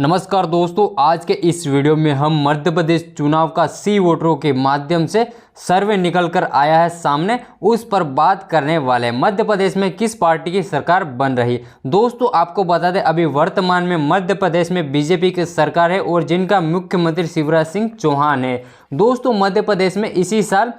नमस्कार दोस्तों, आज के इस वीडियो में हम मध्य प्रदेश चुनाव का सी वोटरों के माध्यम से सर्वे निकल कर आया है सामने, उस पर बात करने वाले हैं। मध्य प्रदेश में किस पार्टी की सरकार बन रही। दोस्तों आपको बता दें, अभी वर्तमान में मध्य प्रदेश में बीजेपी की सरकार है और जिनका मुख्यमंत्री शिवराज सिंह चौहान है। दोस्तों मध्य प्रदेश में इसी साल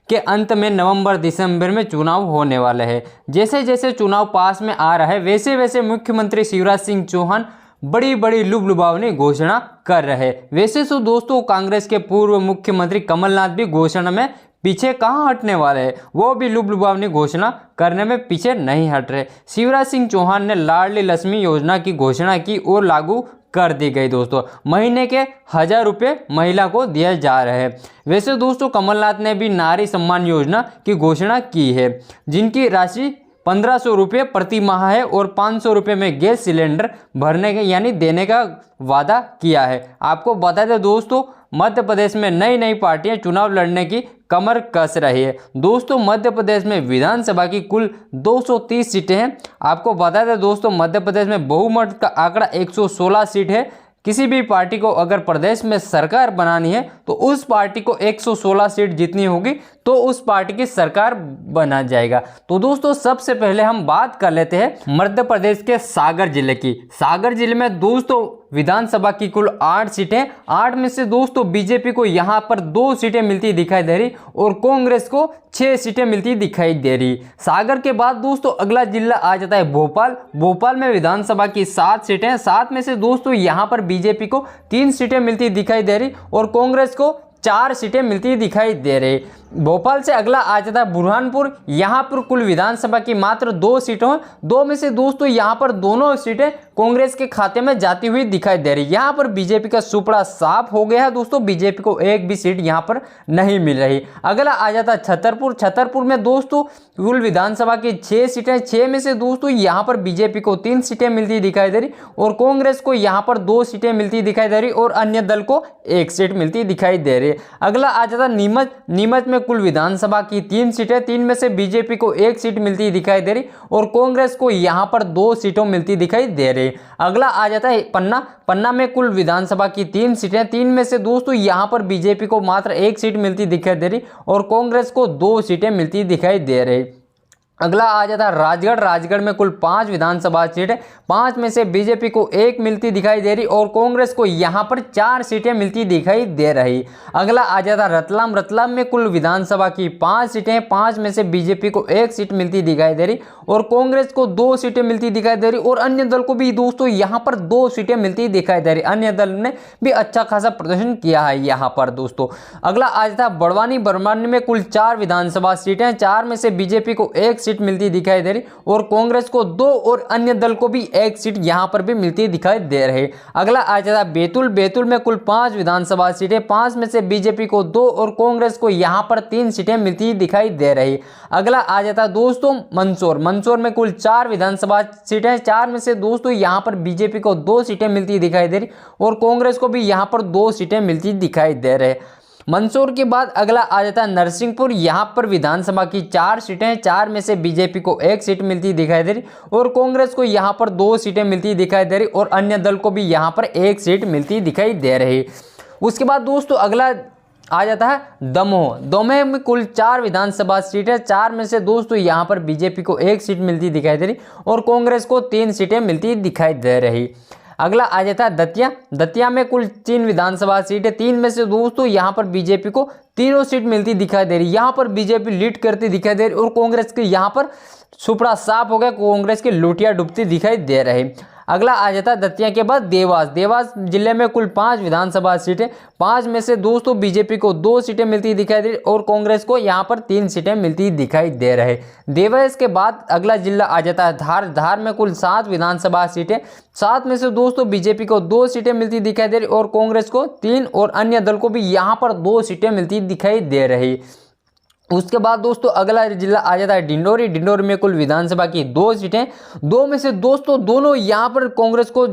के अंत में नवंबर दिसंबर में चुनाव होने वाले हैं। जैसे जैसे चुनाव पास में आ रहा है वैसे वैसे मुख्यमंत्री शिवराज सिंह चौहान बड़ी बड़ी लुभावनी घोषणा कर रहे हैं। वैसे तो दोस्तों कांग्रेस के पूर्व मुख्यमंत्री कमलनाथ भी घोषणा में पीछे कहाँ हटने वाले हैं, वो भी लुभावनी घोषणा करने में पीछे नहीं हट रहे। शिवराज सिंह चौहान ने लाडली लक्ष्मी योजना की घोषणा की और लागू कर दी गई। दोस्तों महीने के 1000 रुपये महिला को दिए जा रहे हैं। वैसे दोस्तों कमलनाथ ने भी नारी सम्मान योजना की घोषणा की है, जिनकी राशि 1500 रुपये प्रति माह है और 500 रुपये में गैस सिलेंडर भरने के यानी देने का वादा किया है। आपको बता दें दोस्तों, मध्य प्रदेश में नई नई पार्टियां चुनाव लड़ने की कमर कस रही है। दोस्तों मध्य प्रदेश में विधानसभा की कुल 230 सीटें हैं। आपको बता दें दोस्तों, मध्य प्रदेश में बहुमत का आंकड़ा 116 सीट है। किसी भी पार्टी को अगर प्रदेश में सरकार बनानी है तो उस पार्टी को 116 सीट जितनी होगी तो उस पार्टी की सरकार बना जाएगा। तो दोस्तों सबसे पहले हम बात कर लेते हैं मध्य प्रदेश के सागर जिले की। सागर जिले में दोस्तों विधानसभा की कुल 8 सीटें, 8 में से दोस्तों बीजेपी को यहां पर 2 सीटें मिलती दिखाई दे रही और कांग्रेस को 6 सीटें मिलती दिखाई दे रही। सागर के बाद दोस्तों अगला जिला आ जाता है भोपाल। भोपाल में विधानसभा की 7 सीटें, 7 में से दोस्तों यहां पर बीजेपी को 3 सीटें मिलती दिखाई दे रही और कांग्रेस को 4 सीटें मिलती दिखाई दे रही। भोपाल से अगला आ जाता है बुरहानपुर। यहाँ पर कुल विधानसभा की मात्र 2 सीटें हैं, 2 में से दोस्तों यहाँ पर दोनों सीटें कांग्रेस के खाते में जाती हुई दिखाई दे रही। यहाँ पर बीजेपी का सुपड़ा साफ हो गया है दोस्तों, बीजेपी को एक भी सीट यहाँ पर नहीं मिल रही। अगला आ जाता है छतरपुर। छतरपुर में दोस्तों कुल विधानसभा की 6 सीटें, 6 में से दोस्तों यहाँ पर बीजेपी को 3 सीटें मिलती दिखाई दे रही और कांग्रेस को यहाँ पर 2 सीटें मिलती दिखाई दे रही और अन्य दल को 1 सीट मिलती दिखाई दे रही। अगला आ जाता है नीमच। नीमच में कुल विधानसभा की 3 सीटें, 3 में से बीजेपी को 1 सीट मिलती दिखाई दे रही और कांग्रेस को यहां पर 2 सीटों मिलती दिखाई दे रही। अगला आ जाता है पन्ना। पन्ना में कुल विधानसभा की 3 सीटें, 3 में से दोस्तों यहां पर बीजेपी को मात्र 1 सीट मिलती दिखाई दे रही और कांग्रेस को 2 सीटें मिलती दिखाई दे रही। अगला आ जाता है राजगढ़। राजगढ़ में कुल 5 विधानसभा सीटें, 5 में से बीजेपी को 1 मिलती दिखाई दे रही और कांग्रेस को यहां पर 4 सीटें मिलती दिखाई दे रही। अगला आ जाता है रतलाम। रतलाम में कुल विधानसभा की 5 सीटें, 5 में से बीजेपी को 1 सीट मिलती दिखाई दे रही और कांग्रेस को 2 सीटें मिलती दिखाई दे रही और अन्य दल को भी दोस्तों यहां पर 2 सीटें मिलती दिखाई दे रही। अन्य दल ने भी अच्छा खासा प्रदर्शन किया है यहां पर दोस्तों। अगला आ जाता है बड़वानी। बड़वानी में कुल 4 विधानसभा सीटें, 4 में से बीजेपी को 1 सीट मिलती दिखाई दे रही और कांग्रेस को 2 और अन्य दल को भी 1 सीट यहां पर भी मिलती दिखाई दे रही। अगला आ जाता है बैतूल। बैतूल में कुल 5 विधानसभा सीटें, 5 में से बीजेपी को 2 और कांग्रेस को यहां पर 3 सीटें मिलती दिखाई दे रही। अगला आ जाता है दोस्तों मंदसौर। मंदसौर में कुल 4 विधानसभा सीटें, 4 में से दोस्तों यहां पर बीजेपी को 2 सीटें मिलती दिखाई दे रही और कांग्रेस को भी यहां पर 2 सीटें मिलती दिखाई दे रही। मंदसौर के बाद अगला आ जाता है नरसिंहपुर। यहां पर विधानसभा की 4 सीटें, 4 में से बीजेपी को 1 सीट मिलती दिखाई दे रही और कांग्रेस को यहां पर 2 सीटें मिलती दिखाई दे रही और अन्य दल को भी यहां पर 1 सीट मिलती दिखाई दे रही। उसके बाद दोस्तों अगला आ जाता है दमोह। दमोह में कुल 4 विधानसभा सीटें, 4 में से दोस्तों यहां पर बीजेपी को 1 सीट मिलती दिखाई दे रही और कांग्रेस को 3 सीटें मिलती दिखाई दे रही। अगला आ जाता है दतिया। दतिया में कुल 3 विधानसभा सीटें, 3 में से दोस्तों यहां पर बीजेपी को तीनों सीट मिलती दिखाई दे रही। यहां पर बीजेपी लीड करती दिखाई दे रही और कांग्रेस के यहां पर सुपड़ा साफ हो गया, कांग्रेस की लुटिया डूबती दिखाई दे रही। अगला आ जाता है दतिया के बाद देवास। देवास जिले में कुल 5 विधानसभा सीटें, 5 में से दोस्तों बीजेपी को 2 सीटें मिलती दिखाई दे रही और कांग्रेस को यहां पर 3 सीटें मिलती दिखाई दे रहे। देवास के बाद अगला जिला आ जाता है धार। धार में कुल 7 विधानसभा सीटें, 7 में से दोस्तों बीजेपी को 2 सीटें मिलती दिखाई दे रही और कांग्रेस को 3 और अन्य दल को भी यहां पर 2 सीटें मिलती दिखाई दे रही। उसके बाद दोस्तों अगला जिला आ जाता है डिंडोरी। डिंडोरी में कुल विधानसभा की 2 सीटें, 2 में से दोस्तों दोनों यहां पर कांग्रेस को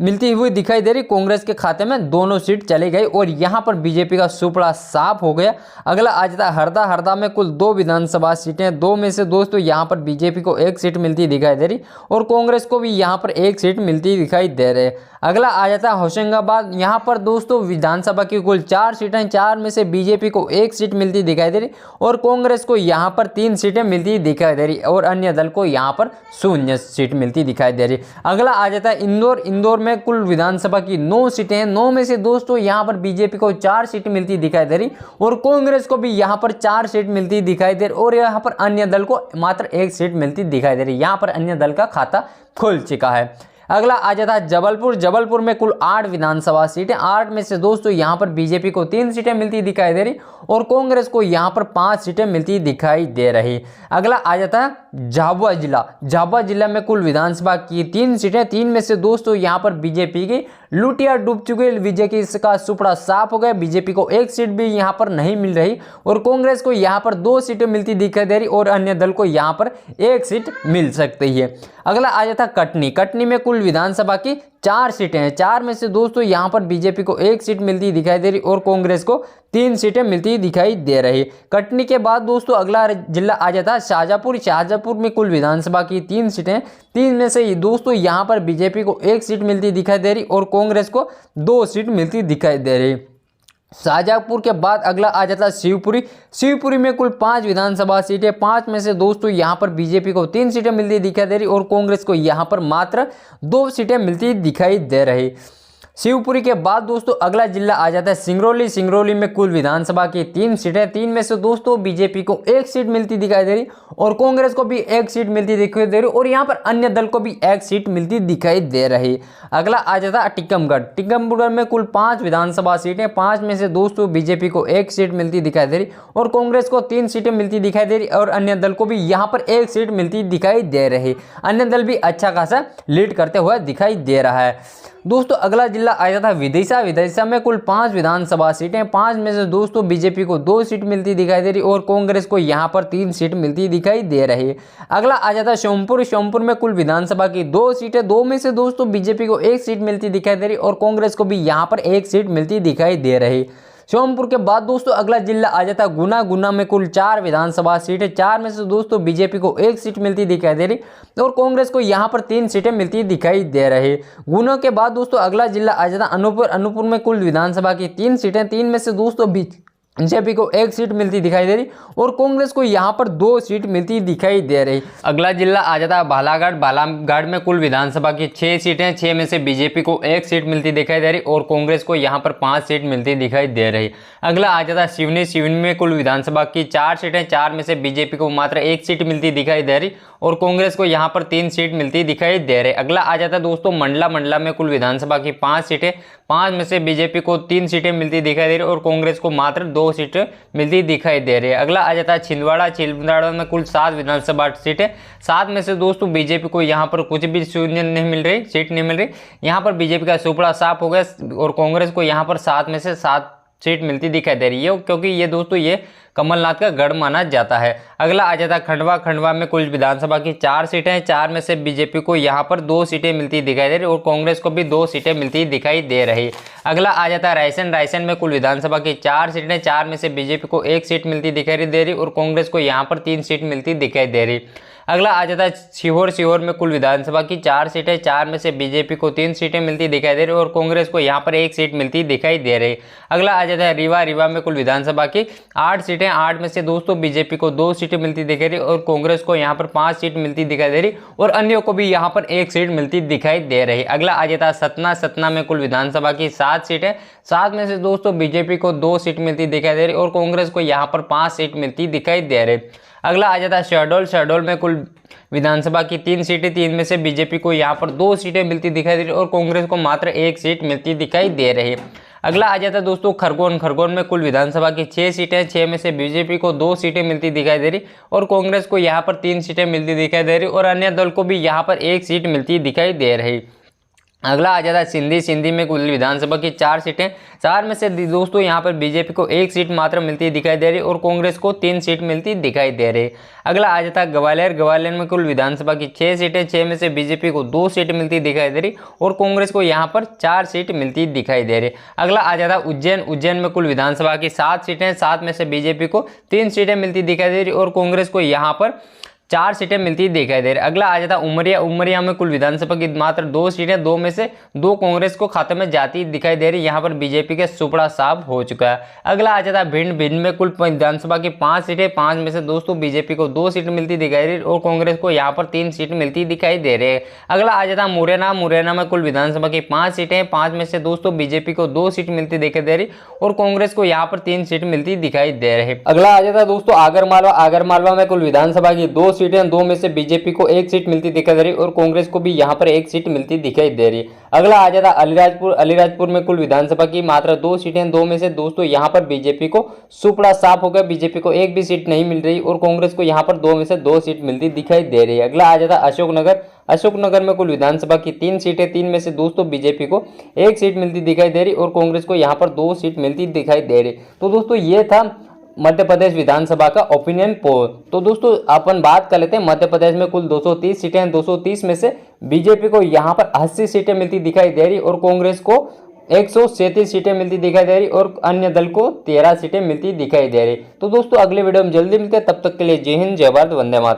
मिलती हुई दिखाई दे रही। कांग्रेस के खाते में दोनों सीट चली गई और यहां पर बीजेपी का सुपड़ा साफ हो गया। अगला आ जाता है हरदा। हरदा में कुल 2 विधानसभा सीटें, 2 में से दोस्तों यहां पर बीजेपी को 1 सीट मिलती दिखाई दे रही और कांग्रेस को भी यहां पर 1 सीट मिलती दिखाई दे रही। अगला आ जाता है होशंगाबाद। यहां पर दोस्तों विधानसभा की कुल 4 सीटें, 4 में से बीजेपी को 1 सीट मिलती दिखाई दे रही और कांग्रेस को यहां पर 3 सीटें मिलती दिखाई दे रही और अन्य दल को यहां पर 0 सीट मिलती दिखाई दे रही। अगला आ जाता है इंदौर। इंदौर में कुल विधानसभा की 9 सीटें हैं, 9 में से दोस्तों यहां पर बीजेपी को 4 सीट मिलती दिखाई दे रही और कांग्रेस को भी यहां पर 4 सीट मिलती दिखाई दे रही और यहां पर अन्य दल को मात्र 1 सीट मिलती दिखाई दे रही। यहां पर अन्य दल का खाता खुल चुका है। अगला आ जाता है जबलपुर। जबलपुर में कुल 8 विधानसभा सीटें, 8 में से दोस्तों यहां पर बीजेपी को 3 सीटें मिलती दिखाई दे रही और कांग्रेस को यहां पर 5 सीटें मिलती दिखाई दे रही। अगला आ जाता है झाबुआ जिला। झाबुआ जिला में कुल विधानसभा की 3 सीटें, 3 में से दोस्तों यहां पर बीजेपी की लुटिया डूब चुकी। विजय की इसका सुपड़ा साफ हो गया। बीजेपी को 1 सीट भी यहां पर नहीं मिल रही और कांग्रेस को यहां पर 2 सीटें मिलती दिखाई दे रही और अन्य दल को यहां पर 1 सीट मिल सकती है। अगला आ जाता है कटनी। कटनी में कुल विधानसभा की 4 सीटें हैं, 4 में से दोस्तों यहां पर बीजेपी को 1 सीट मिलती दिखाई दे रही और कांग्रेस को 3 सीटें मिलती दिखाई दे रही। कटनी के बाद दोस्तों अगला जिला आ जाता है शाहजहांपुर। शाहजहांपुर में कुल विधानसभा की 3 सीटें, 3 में से दोस्तों यहां पर बीजेपी को 1 सीट मिलती दिखाई दे रही और कांग्रेस को 2 सीट मिलती दिखाई दे रही। शाहजहांपुर के बाद अगला आ जाता है शिवपुरी। शिवपुरी में कुल 5 विधानसभा सीटें, 5 में से दोस्तों यहां पर बीजेपी को 3 सीटें मिलती दिखाई दे रही और कांग्रेस को यहां पर मात्र 2 सीटें मिलती दिखाई दे रही। शिवपुरी के बाद दोस्तों अगला जिला आ जाता है सिंगरौली। सिंगरौली में कुल विधानसभा की 3 सीटें, 3 में से दोस्तों बीजेपी को 1 सीट मिलती दिखाई दे रही और कांग्रेस को भी 1 सीट मिलती दिखाई दे रही और यहां पर अन्य दल को भी 1 सीट मिलती दिखाई दे रही। अगला आ जाता है टीकमगढ़। टीकमगढ़ में कुल 5 विधानसभा सीटें, 5 में से दोस्तों बीजेपी को 1 सीट मिलती दिखाई दे रही और कांग्रेस को 3 सीटें मिलती दिखाई दे रही और अन्य दल को भी यहां पर 1 सीट मिलती दिखाई दे रही। अन्य दल भी अच्छा खासा लीड करते हुए दिखाई दे रहा है। दोस्तों अगला जिला आ जाता है विदिशा। विदिशा में कुल 5 विधानसभा सीटें, 5 में से दोस्तों बीजेपी को 2 सीट मिलती दिखाई दे रही और कांग्रेस को यहां पर 3 सीट मिलती दिखाई दे रही। अगला आ जाता है सोमपुर। सोमपुर में कुल विधानसभा की 2 सीटें, 2 में से दोस्तों बीजेपी को 1 सीट मिलती दिखाई दे रही और कांग्रेस को भी यहां पर 1 सीट मिलती दिखाई दे रही। सोमपुर के बाद दोस्तों अगला जिला आ जाता है गुना। गुना में कुल 4 विधानसभा सीटें, 4 में से दोस्तों बीजेपी को 1 सीट मिलती दिखाई दे रही और कांग्रेस को यहां पर 3 सीटें मिलती दिखाई दे रही। गुना के बाद दोस्तों अगला जिला आ जाता है अनूपपुर। अनूपपुर में कुल विधानसभा की 3 सीटें, 3 में से दोस्तों बीजेपी को 1 सीट मिलती दिखाई दे रही और कांग्रेस को यहां पर 2 सीट मिलती दिखाई दे रही। अगला जिला आ जाता है बालाघाट। बालाघाट में कुल विधानसभा की 6 सीटें, 6 में से बीजेपी को 1 सीट मिलती दिखाई दे रही और कांग्रेस को यहां पर 5 सीट मिलती दिखाई दे रही। अगला आ जाता है सिवनी। सिवनी में कुल विधानसभा की 4 सीटें, 4 में से बीजेपी को मात्र 1 सीट मिलती दिखाई दे रही और कांग्रेस को यहां पर 3 सीट मिलती दिखाई दे रही। अगला आ जाता है दोस्तों मंडला। मंडला में कुल विधानसभा की 5 सीटें, 5 में से बीजेपी को 3 सीटें मिलती दिखाई दे रही और कांग्रेस को मात्र 2 सीटें मिलती दिखाई दे रही है। अगला आ जाता है छिंदवाड़ा। छिंदवाड़ा में कुल 7 विधानसभा सीटें, 7 में से दोस्तों बीजेपी को यहां पर कुछ भी सीट नहीं मिल रही। यहां पर बीजेपी का सुपड़ा साफ हो गया और कांग्रेस को यहां पर 7 में से 7 सीट मिलती दिखाई दे रही है क्योंकि ये दोस्तों ये कमलनाथ का गढ़ माना जाता है। अगला आ जाता है खंडवा। खंडवा में कुल विधानसभा की 4 सीटें हैं, 4 में से बीजेपी को यहां पर 2 सीटें मिलती दिखाई दे रही और कांग्रेस को भी 2 सीटें मिलती दिखाई दे रही। अगला आ जाता है रायसेन। रायसेन में कुल विधानसभा की 4 सीटें, 4 में से बीजेपी को 1 सीट मिलती दिखाई दे रही और कांग्रेस को यहां पर 3 सीट मिलती दिखाई दे रही। अगला आ जाता है सीहोर। सीहोर में कुल विधानसभा की 4 सीटें, 4 में से बीजेपी को 3 सीटें मिलती दिखाई दे रही और कांग्रेस को यहां पर 1 सीट मिलती दिखाई दे रही। अगला आ जाता है रीवा। रीवा में कुल विधानसभा की 8 सीटें, 8 में से दोस्तों बीजेपी को 2 सीटें मिलती दिखाई दे रही और कांग्रेस को यहां पर 5 सीट मिलती दिखाई दे रही और अन्यों को भी यहां पर 1 सीट मिलती दिखाई दे रही। अगला आ जाता है सतना। सतना में कुल विधानसभा की 7 सीटें, 7 में से दोस्तों बीजेपी को 2 सीट मिलती दिखाई दे रही और कांग्रेस को यहां पर 5 सीट मिलती दिखाई दे रही। अगला आ जाता है शहडोल। शहडोल में कुल विधानसभा की 3 सीटें, 3 में से बीजेपी को यहां पर 2 सीटें मिलती दिखाई दे रही और कांग्रेस को मात्र 1 सीट मिलती दिखाई दे रही है। अगला आ जाता है दोस्तों खरगोन। खरगोन में कुल विधानसभा की 6 सीटें, 6 में से बीजेपी को 2 सीटें मिलती दिखाई दे रही और कांग्रेस को यहां पर 3 सीटें मिलती दिखाई दे रही और अन्य दल को भी यहां पर 1 सीट मिलती दिखाई दे रही। अगला आ जाता है सिंधी में कुल विधानसभा की 4 सीटें, 4 में से दोस्तों यहाँ पर बीजेपी को 1 सीट मात्र मिलती दिखाई दे रही और कांग्रेस को 3 सीट मिलती दिखाई दे रही। अगला आ जाता है ग्वालियर में कुल विधानसभा की 6 सीटें, 6 में से बीजेपी को 2 सीट मिलती दिखाई दे रही और कांग्रेस को यहाँ पर 4 सीट मिलती दिखाई दे रही। अगला आ जाता है उज्जैन में कुल विधानसभा की 7 सीटें, 7 में से बीजेपी को 3 सीटें मिलती दिखाई दे रही और कांग्रेस को यहाँ पर 4 सीटें मिलती दिखाई दे रही। अगला आ जाता उमरिया में कुल विधानसभा की मात्र 2 सीटें, 2 में से 2 कांग्रेस को खाते में जाती दिखाई दे रही। यहाँ पर बीजेपी के सुपड़ा साफ हो चुका है। अगला आ जाता भिंड में कुल विधानसभा की 5 सीटें, 5 में से दोस्तों बीजेपी को 2 सीट मिलती दिखाई दे रही और कांग्रेस को यहाँ पर 3 सीट मिलती दिखाई दे रही है। अगला आ जाता मुरैना में कुल विधानसभा की 5 सीटें, 5 में से दोस्तों बीजेपी को 2 सीट मिलती दिखाई दे रही और कांग्रेस को यहाँ पर 3 सीट मिलती दिखाई दे रही। अगला आ जाता है दोस्तों आगरमालवा में कुल विधानसभा की 2 सीटें, 2 में से बीजेपी को 1 सीट मिलती दिखाई दे रही और कांग्रेस को भी यहां पर 1 सीट मिलती दिखाई दे रही। अगला आ जाता अलीराजपुर में कुल विधानसभा की मात्र 2 सीटें, 2 में से दोस्तों यहां पर बीजेपी को सुपड़ा साफ हो गया, बीजेपी को 1 भी सीट नहीं मिल रही और कांग्रेस को यहां पर 2 में से 2 सीट मिलती दिखाई दे रही है। अगला आ जाता अशोकनगर में कुल विधानसभा की 3 सीटें, 3 में से दोस्तों बीजेपी को 1 सीट मिलती दिखाई दे रही और कांग्रेस को यहां पर 2 सीट मिलती दिखाई दे रही। तो दोस्तों ये था मध्य प्रदेश विधानसभा का ओपिनियन पोल। तो दोस्तों अपन बात कर लेते हैं मध्य प्रदेश में कुल 230 सीटें हैं, 230 में से बीजेपी को यहां पर 80 सीटें मिलती दिखाई दे रही और कांग्रेस को 137 सीटें मिलती दिखाई दे रही और अन्य दल को 13 सीटें मिलती दिखाई दे रही। तो दोस्तों अगले वीडियो में जल्दी मिलते हैं, तब तक के लिए जय हिंद, जय भारत, वंदे मातरम।